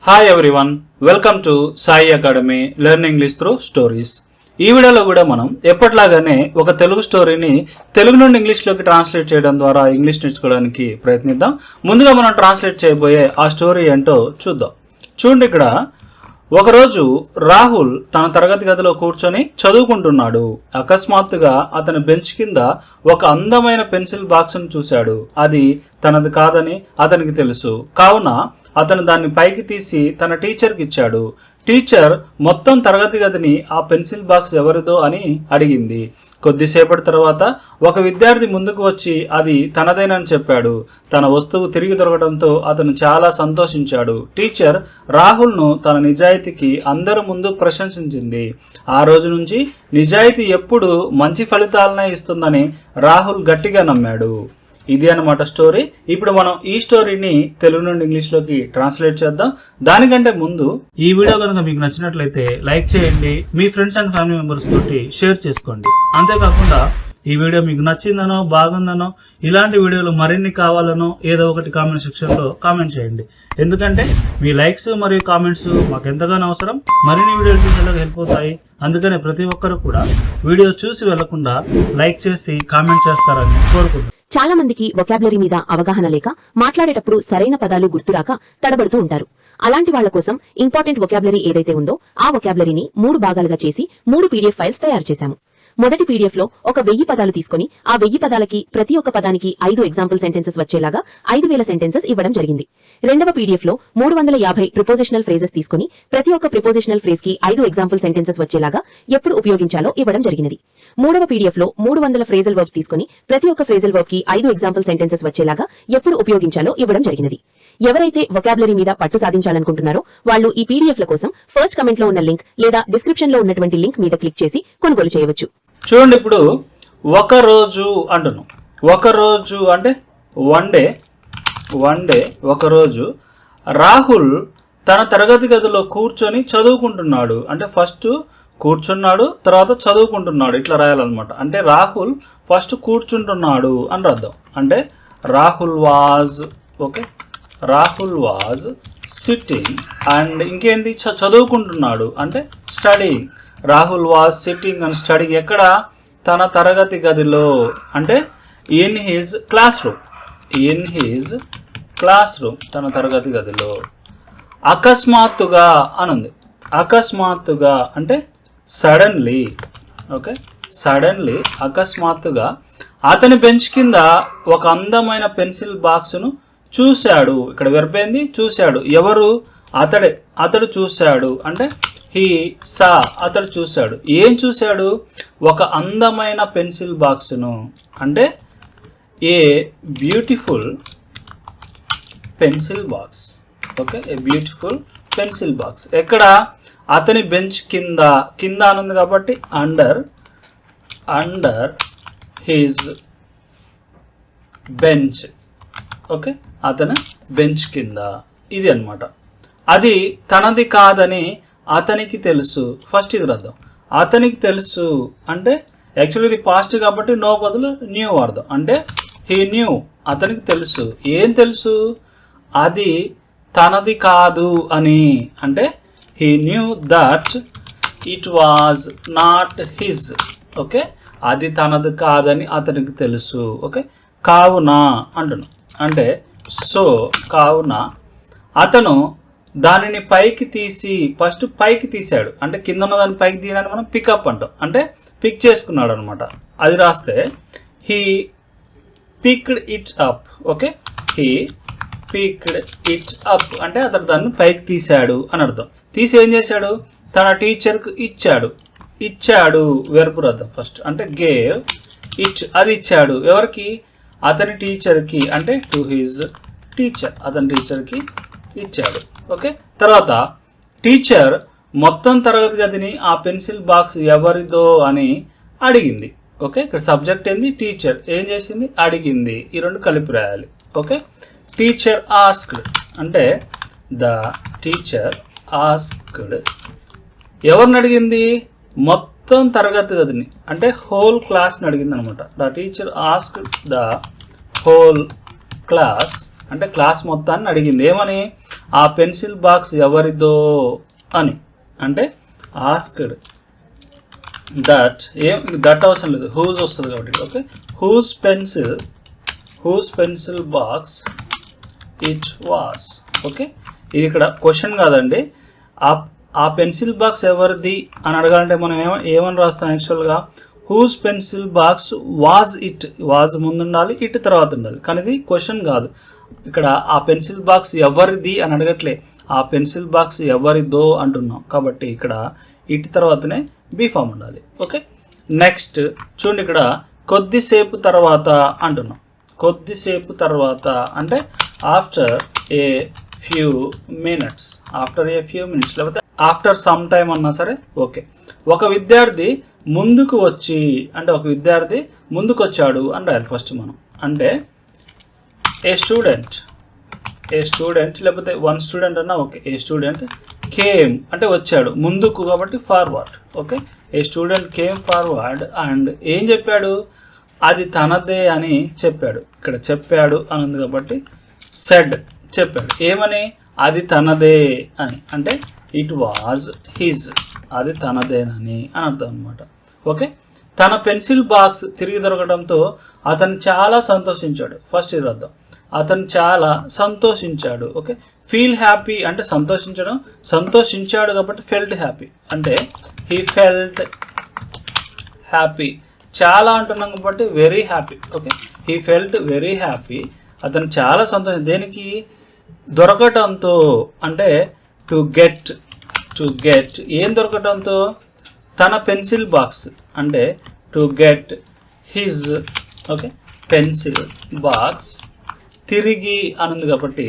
Hi everyone, welcome to Sai academy learn English through stories. ఈ వీడియోలో కూడా మనం ఎప్పటిలాగానే ఒక తెలుగు స్టోరీని తెలుగు నుండి ఇంగ్లీష్లోకి ట్రాన్స్లేట్ చేయడం ద్వారా ఇంగ్లీష్ నేర్చుకోవడానికి ప్రయత్నిద్దాం. ముందుగా మనం ట్రాన్స్లేట్ చేయబోయే ఆ స్టోరీ ఏంటో చూద్దాం. చూడండి, ఇక్కడ ఒకరోజు రాహుల్ తన తరగతి గదిలో కూర్చొని చదువుకుంటున్నాడు. అకస్మాత్తుగా అతని బెంచ్ కింద ఒక అందమైన పెన్సిల్ బాక్స్ను చూశాడు. అది తనది కాదని అతనికి తెలుసు. కావున అతను దాన్ని పైకి తీసి తన టీచర్కి ఇచ్చాడు. టీచర్ మొత్తం తరగతి గదిని ఆ పెన్సిల్ బాక్స్ ఎవరిదో అని అడిగింది. కొద్దిసేపటి తర్వాత ఒక విద్యార్థి ముందుకు వచ్చి అది తనదేనని చెప్పాడు. తన వస్తువు తిరిగి దొరకడంతో అతను చాలా సంతోషించాడు. టీచర్ రాహుల్ను తన నిజాయితీకి అందరి ముందు ప్రశంసించింది. ఆ రోజు నుంచి నిజాయితీ ఎప్పుడు మంచి ఫలితాలనే ఇస్తుందని రాహుల్ గట్టిగా నమ్మాడు. ఇది అన్నమాట స్టోరీ. ఇప్పుడు మనం ఈ స్టోరీని తెలుగు నుండి ఇంగ్లీష్లోకి ట్రాన్స్లేట్ చేద్దాం. దానికంటే ముందు ఈ వీడియో కనుక మీకు నచ్చినట్లయితే లైక్ చేయండి, మీ ఫ్రెండ్స్ అండ్ ఫ్యామిలీ మెంబర్స్ తోటి షేర్ చేసుకోండి. అంతేకాకుండా ఈ వీడియో మీకు నచ్చిందనో బాగుందనో ఇలాంటి వీడియోలు మరిన్ని కావాలనో ఏదో ఒకటి కామెంట్ సెక్షన్లో కామెంట్ చేయండి. ఎందుకంటే మీ లైక్స్ మరియు కామెంట్స్ మాకు ఎంతగానో అవసరం, మరిన్ని వీడియోలు చూసేలాగా హెల్ప్ అవుతాయి. అందుకనే ప్రతి ఒక్కరు కూడా వీడియో చూసి వెళ్లకుండా లైక్ చేసి కామెంట్ చేస్తారని కోరుకుంటున్నాను. చాలా మందికి వొకాబులరీ మీద అవగాహన లేక మాట్లాడేటప్పుడు సరైన పదాలు గుర్తురాక తడబడుతూ ఉంటారు. అలాంటి వాళ్ల కోసం ఇంపార్టెంట్ వొకాబులరీ ఏదైతే ఉందో ఆ వొకాబులరీని 3 భాగాలుగా చేసి 3 PDF ఫైల్స్ తయారు చేశాము. మొదటి PDF లో ఒక 1000 పదాలు తీసుకుని ఆ 1000 పదాలకి ప్రతి ఒక్క పదానికి 5 ఎగ్జాంపుల్ సెంటెన్సెస్ వచ్చేలాగా 5000 సెంటెన్సెస్ ఇవ్వడం జరిగింది. రెండవ PDF లో 350 ప్రిపోజిషనల్ ఫ్రేజెస్ తీసుకుని ప్రతి ఒక్క ప్రిపోజిషనల్ ఫ్రేజ్ కి 5 ఎగ్జాంపుల్ సెంటెన్సెస్ వచ్చేలాగా ఎప్పుడు ఉపయోగించాలో ఇవ్వడం జరిగినది. మూడవ PDF లో 300 ఫ్రేజల్ వర్బ్స్ తీసుకుని ప్రతి ఒక్క ఫ్రేజల్ వర్బ్ కి 5 ఎగ్జాంపుల్ సెంటెన్సెస్ వచ్చేలాగా ఎప్పుడు ఉపయోగించాలో ఇవ్వడం జరిగినది. ఎవరైతే వొకాబులరీ మీద పట్టు సాధించాలనుకుంటున్నారో వాళ్ళు ఈ PDF ల కోసం ఫస్ట్ కమెంట్ లో ఉన్న లింక్ లేదా డిస్క్రిప్షన్ లో ఉన్నటువంటి లింక్ మీద క్లిక్ చేసి కొనుగోలు చేయవచ్చు. చూడండి, ఇప్పుడు ఒక రోజు అంటున్నాం. ఒక రోజు అంటే వన్ డే ఒకరోజు రాహుల్ తన తరగతి గదిలో కూర్చొని చదువుకుంటున్నాడు. అంటే ఫస్ట్ కూర్చున్నాడు, తర్వాత చదువుకుంటున్నాడు, ఇట్లా రాయాలన్నమాట. అంటే రాహుల్ ఫస్ట్ కూర్చుంటున్నాడు అని అర్థం. అంటే రాహుల్ వాజ్ సిట్టింగ్ అండ్ ఇంకేంది చదువుకుంటున్నాడు అంటే studying. Rahul was sitting and studying ఎక్కడ? తన తరగతి గదిలో. అంటే ఇన్ హిజ్ క్లాస్ రూమ్ తన తరగతి గదిలో. అకస్మాత్తుగా అనుంది. అకస్మాత్తుగా అంటే సడన్లీ. అకస్మాత్తుగా అతని బెంచ్ కింద ఒక అందమైన పెన్సిల్ బాక్స్ను చూశాడు. ఇక్కడ వెర్బ్ ఏంది? చూశాడు. ఎవరు? అతడు చూశాడు. అంటే హీ సా, అతడు చూశాడు. ఏం చూశాడు? ఒక అందమైన పెన్సిల్ బాక్స్ను. అంటే a beautiful pencil box. A beautiful pencil box ఎక్కడ? అతని బెంచ్ కింద అనుంది కాబట్టి అండర్ హిజ్ బెంచ్. అతని బెంచ్ కింద. ఇది అన్నమాట. అది తనది కాదని అతనికి తెలుసు. ఫస్ట్ ఇది రాద్దాం. అతనికి తెలుసు అంటే యాక్చువల్లీ ఇది పాస్ట్ కాబట్టి నో బదులు న్యూ వాడదాం. అంటే హీ న్యూ, అతనికి తెలుసు. ఏం తెలుసు? అది తనది కాదు అని. అంటే he knew that it was not his. అది తనది కాదని అతనికి తెలుసు. కావున అంటున్నాం. అంటే సో కావున అతను దానిని పైకి తీసి, ఫస్ట్ పైకి తీశాడు. అంటే కింద ఉన్న దాన్ని పైకి తీయడాన్ని మనం పికప్ అంటాం. అంటే పిక్ చేసుకున్నాడు అనమాట. అది రాస్తే he picked it up. He picked it up అంటే అతను దాన్ని పైకి తీశాడు అని అర్థం. తీసి ఏం చేశాడు? తన టీచర్కు ఇచ్చాడు వెర్బ్ అర్థం ఫస్ట్. అంటే గేవ్ అది ఇచ్చాడు. ఎవరికి? అతని టీచర్కి. అంటే టు హిజ్ టీచర్, అతని టీచర్కి ఇచ్చాడు. తర్వాత టీచర్ మొత్తం తరగతి గదిని ఆ పెన్సిల్ బాక్స్ ఎవరిదో అని అడిగింది. ఇక్కడ సబ్జెక్ట్ ఏంది? టీచర్. ఏం చేసింది? అడిగింది. ఈ రెండు కలిపి రాయాలి. టీచర్ ఆస్క్డ్ అంటే ద టీచర్ ఆస్క్డ్. ఎవరిని అడిగింది? మొత్తం తరగతి గదిని అంటే హోల్ క్లాస్ని అడిగింది అనమాట. The teacher asked the whole class అంటే క్లాస్ మొత్తాన్ని అడిగింది. ఏమని? ఆ పెన్సిల్ బాక్స్ ఎవరిదో అని. అంటే ఆస్క్డ్ దట్, దట్ అవసరం లేదు, హూజ్ వస్తుంది కాబట్టి. Okay, whose pencil box it was. Okay, ఇది ఇక్కడ క్వశ్చన్ కాదండి. ఆ పెన్సిల్ బాక్స్ ఎవరిది అని అడగాలంటే మనం ఏమని రాస్తాం యాక్చువల్గా? Whose pencil box was it. Was ముందు ఉండాలి, ఇట్ తర్వాత ఉండాలి. కానీ ఇది క్వశ్చన్ కాదు. ఇక్కడ ఆ పెన్సిల్ బాక్స్ ఎవరిది అని అడగట్లే, ఆ పెన్సిల్ బాక్స్ ఎవరిదో అంటున్నాం. కాబట్టి ఇక్కడ ఇట్ తర్వాతనే బీ ఫామ్ ఉండాలి. ఓకే, నెక్స్ట్ చూడండి, ఇక్కడ కొద్దిసేపు తర్వాత అంటున్నాం. కొద్దిసేపు తర్వాత అంటే ఆఫ్టర్ ఏ ఫ్యూ మినిట్స్, లేకపోతే ఆఫ్టర్ సమ్ టైమ్ అన్నా సరే ఓకే. ఒక విద్యార్థి ముందుకు వచ్చి అంటే ఒక విద్యార్థి ముందుకు వచ్చాడు అని రాయాలి ఫస్ట్ మనం. అంటే ఏ స్టూడెంట్ లేకపోతే వన్ స్టూడెంట్ అన్నా ఓకే. ఏ స్టూడెంట్ కేమ్ అంటే వచ్చాడు ముందుకు కాబట్టి forward. Okay, A student came forward and ఏం చెప్పాడు? అది తనదే అని చెప్పాడు. ఇక్కడ చెప్పాడు అని ఉంది కాబట్టి సెడ్ చెప్పాడు. ఏమని? అది తనదే అని. అంటే ఇట్ వాజ్ హిజ్, అది తనదేనని అని అర్థం అనమాట. ఓకే, తన పెన్సిల్ బాక్స్ తిరిగి దొరకడంతో అతను చాలా సంతోషించాడు. ఫస్ట్ ఇది అర్థం, అతను చాలా సంతోషించాడు. ఓకే, ఫీల్ హ్యాపీ అంటే సంతోషించాడు కాబట్టి ఫెల్ట్ హ్యాపీ. అంటే హీ ఫెల్ట్ హ్యాపీ. చాలా అంటున్నాం కాబట్టి very happy. Okay, he felt very happy. అతను చాలా సంతోషం. దేనికి? దొరకటంతో. అంటే టు గెట్ ఏం దొరకటంతో? తన పెన్సిల్ బాక్స్. అంటే to get his okay pencil box తిరిగి అనుంది కాబట్టి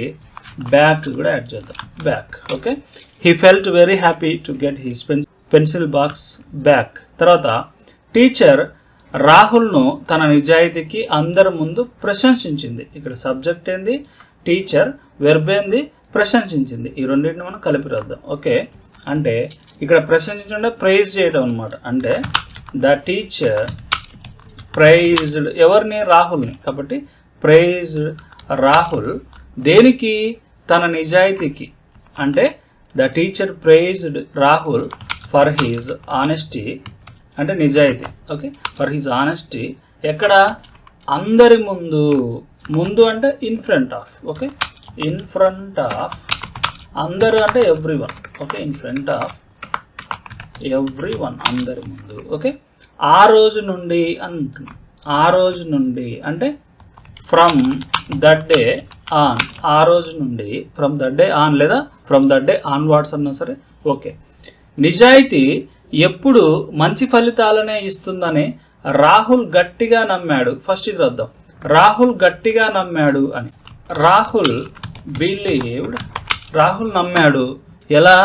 బ్యాక్ కూడా యాడ్ చేద్దాం, back. Okay, he felt very happy to get his pencil box back. తర్వాత టీచర్ రాహుల్ను తన నిజాయితీకి అందరి ముందు ప్రశంసించింది. ఇక్కడ సబ్జెక్ట్ ఏంది? టీచర్. వెర్బ్ ఏంది? ప్రశంసించింది. ఈ రెండింటిని మనం కలిపి రాద్దాం. ఓకే, అంటే ఇక్కడ ప్రశంసించడం అంటే ప్రైజ్ చేయడం అనమాట. అంటే ద టీచర్ ప్రైజ్డ్ ఎవరిని? రాహుల్ని. కాబట్టి ప్రైజ్డ్ రాహుల్ దేనికి? తన నిజాయితీకి. అంటే the teacher praised Rahul for his honesty అంటే నిజాయితీ. Okay, for his honesty. ఎక్కడ? అందరి ముందు. ముందు అంటే in front of. Okay, in front of అందరు అంటే everyone. Okay, in front of everyone అందరి ముందు. ఓకే, ఆ రోజు నుండి అంటున్నాం. ఆ రోజు నుండి అంటే ఫ్రమ్ దట్ డే ఆన్. ఆ రోజు నుండి ఫ్రమ్ దట్ డే ఆన్ లేదా ఫ్రమ్ దట్ డే ఆన్వర్డ్స్ అన్నా సరే ఓకే. నిజాయితీ ఎప్పుడు మంచి ఫలితాలనే ఇస్తుందని రాహుల్ గట్టిగా నమ్మాడు. ఫస్ట్ ఇది రాద్దాం, రాహుల్ గట్టిగా నమ్మాడు అని. రాహుల్ బిలీవ్డ్, రాహుల్ నమ్మాడు. ఎలా?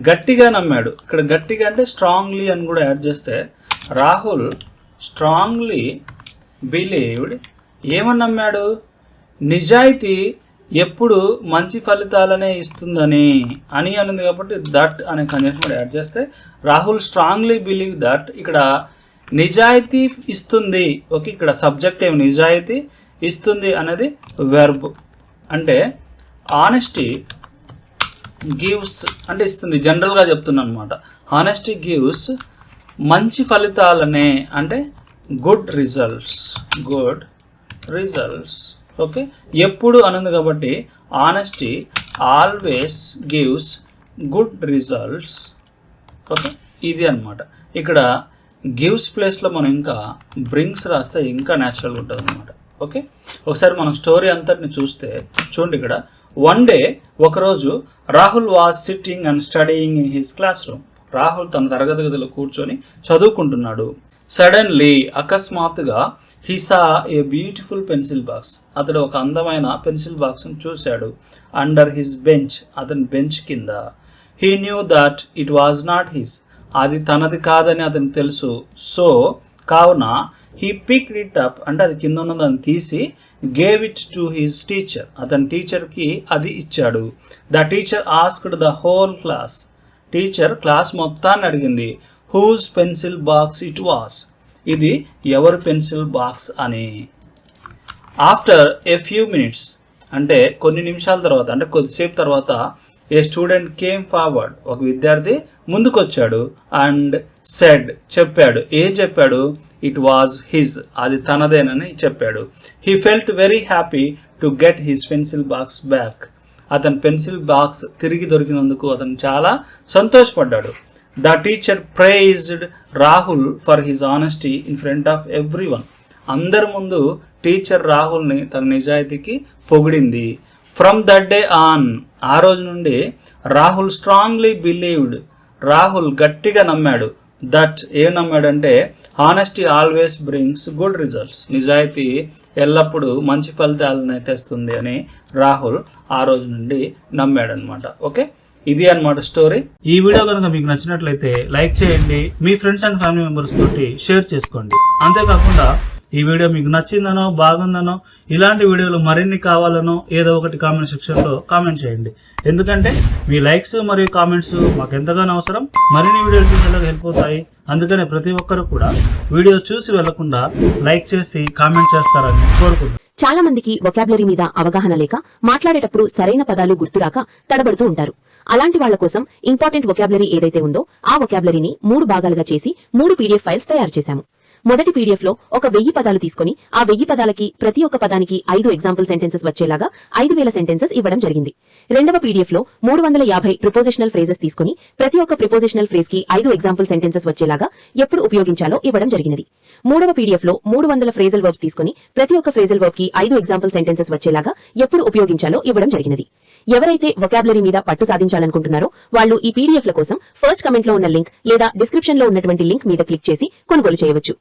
గట్టిగా నమ్మాడు. ఇక్కడ గట్టిగా అంటే స్ట్రాంగ్లీ అని కూడా యాడ్ చేస్తే రాహుల్ స్ట్రాంగ్లీ బిలీవ్డ్. ఏమని నమ్మాడు? నిజాయితీ ఎప్పుడు మంచి ఫలితాలనే ఇస్తుందని అని ఉంది కాబట్టి దట్ అనే కంజంక్షన్ కూడా యాడ్ చేస్తే రాహుల్ స్ట్రాంగ్లీ బిలీవ్ దట్. ఇక్కడ నిజాయితీ ఇస్తుంది. ఓకే, ఇక్కడ సబ్జెక్ట్ ఏమి? నిజాయితీ ఇస్తుంది అనేది వెర్బ్. అంటే ఆనెస్టీ గివ్స్ అంటే ఇస్తుంది, జనరల్గా చెప్తున్నా అనమాట. ఆనెస్టీ గివ్స్ మంచి ఫలితాలనే అంటే గుడ్ రిజల్ట్స్. ఓకే, ఎప్పుడు అనుంది కాబట్టి honesty always gives good results. Okay, ఇది అనమాట. ఇక్కడ గివ్స్ ప్లేస్లో మనం ఇంకా బ్రింగ్స్ రాస్తే ఇంకా న్యాచురల్గా ఉంటుంది అనమాట. ఓకే, ఒకసారి మనం స్టోరీ అంతటిని చూస్తే చూడండి. ఇక్కడ వన్ డే ఒకరోజు Rahul was sitting and studying in his class room. Rahul తన తరగతి గదిలో కూర్చొని చదువుకుంటున్నాడు. సడన్లీ అకస్మాత్తుగా he saw a beautiful pencil box. అతడు ఒక అందమైన పెన్సిల్ బాక్స్ను చూశాడు. అండర్ హిస్ బెంచ్, అతని బెంచ్ కింద. He knew that it was not his. అది తనది కాదని అతనికి తెలుసు. సో కావున హీ పిక్డ్ ఇట్ అప్ అంటే అది కింద ఉన్నదాన్ని తీసి gave it to his teacher. అతని టీచర్కి అది ఇచ్చాడు. The teacher asked the whole class. Teacher class మొత్తాన్ని అడిగింది whose pencil box it was. ఇది ఎవరి పెన్సిల్ బాక్స్ అని. ఆఫ్టర్ ఏ ఫ్యూ మినిట్స్ అంటే కొన్ని నిమిషాల తర్వాత, అంటే కొద్దిసేపు తర్వాత ఏ స్టూడెంట్ కేమ్ ఫార్వర్డ్, ఒక విద్యార్థి ముందుకు వచ్చాడు, అండ్ సెడ్, చెప్పాడు, ఏం చెప్పాడు, ఇట్ వాజ్ హిజ్, అది తనదేనని చెప్పాడు. He felt very happy to get his pencil box back, అతని పెన్సిల్ బాక్స్ తిరిగి దొరికినందుకు అతను చాలా సంతోషపడ్డాడు. The teacher praised Rahul for his honesty in front of everyone, అందరి ముందు టీచర్ రాహుల్ని తన నిజాయితీకి పొగిడింది. ఫ్రమ్ దట్ డే ఆన్, ఆ రోజు నుండి రాహుల్ స్ట్రాంగ్లీ బిలీవ్డ్, రాహుల్ గట్టిగా నమ్మాడు, దట్ ఏం నమ్మాడంటే honesty always brings good results, నిజాయితీ ఎల్లప్పుడూ మంచి ఫలితాలను తెస్తుంది అని రాహుల్ ఆ రోజు నుండి నమ్మాడనమాట. ఓకే, ఇది అన్నమాట స్టోరీ. ఈ వీడియో కనుక మీకు నచ్చినట్లయితే లైక్ చేయండి, మీ ఫ్రెండ్స్ అండ్ ఫ్యామిలీ మెంబర్స్ తోటి షేర్ చేసుకోండి. అంతేకాకుండా ఈ వీడియో మీకు నచ్చిందనో బాగుందనో ఇలాంటి వీడియోలు మరిన్ని కావాలనో ఏదో ఒకటి కామెంట్ సెక్షన్లో కామెంట్ చేయండి. ఎందుకంటే మీ లైక్స్ మరియు కామెంట్స్ మాకు ఎంతగానో అవసరం, మరిన్ని వీడియోలు చూసేలాగా హెల్ప్ అవుతాయి. అందుకనే ప్రతి ఒక్కరు కూడా వీడియో చూసి వెళ్లకుండా లైక్ చేసి కామెంట్ చేస్తారని కోరుకుంటున్నాను. చాలా మందికి వొకాబులరీ మీద అవగాహన లేక మాట్లాడేటప్పుడు సరైన పదాలు గుర్తురాక తడబడుతూ ఉంటారు. అలాంటి వాళ్ల కోసం ఇంపార్టెంట్ వొకాబులరీ ఏదైతే ఉందో ఆ వొకాబులరీని 3 భాగాలుగా చేసి 3 PDF ఫైల్స్ తయారు చేశాము. మొదటి PDF లో ఒక 1000 పదాలు తీసుకుని ఆ 1000 పదాలకి ప్రతి ఒక్క పదానికి 5 ఎగ్జాంపుల్ సెంటెన్సెస్ వచ్చేలాగా 5000 సెంటెన్సెస్ ఇవ్వడం జరిగింది. రెండవ PDF లో 350 ప్రిపోజిషనల్ ఫ్రేజెస్ తీసుకుని ప్రతి ఒక్క ప్రిపోజిషనల్ ఫ్రేజ్ కి 5 ఎగ్జాంపుల్ సెంటెన్సెస్ వచ్చేలాగా ఎప్పుడు ఉపయోగించాలో ఇవ్వడం జరిగినది. మూడవ PDF లో 300 ఫ్రేజల్ వర్బ్స్ తీసుకుని ప్రతి ఒక్క ఫ్రేజల్ వర్బ్ కి 5 ఎగ్జాంపుల్ సెంటెన్సెస్ వచ్చేలాగా ఎప్పుడు ఉపయోగించాలో ఇవ్వడం జరిగినది. ఎవరైతే వొకాబులరీ మీద పట్టు సాధించాలనుకుంటున్నారో వాళ్ళు ఈ PDF ల కోసం ఫస్ట్ కమెంట్ లో ఉన్న లింక్ లేదా డిస్క్రిప్షన్ లో ఉన్నటువంటి లింక్ మీద క్లిక్ చేసి కొనుగోలు చేయవచ్చు.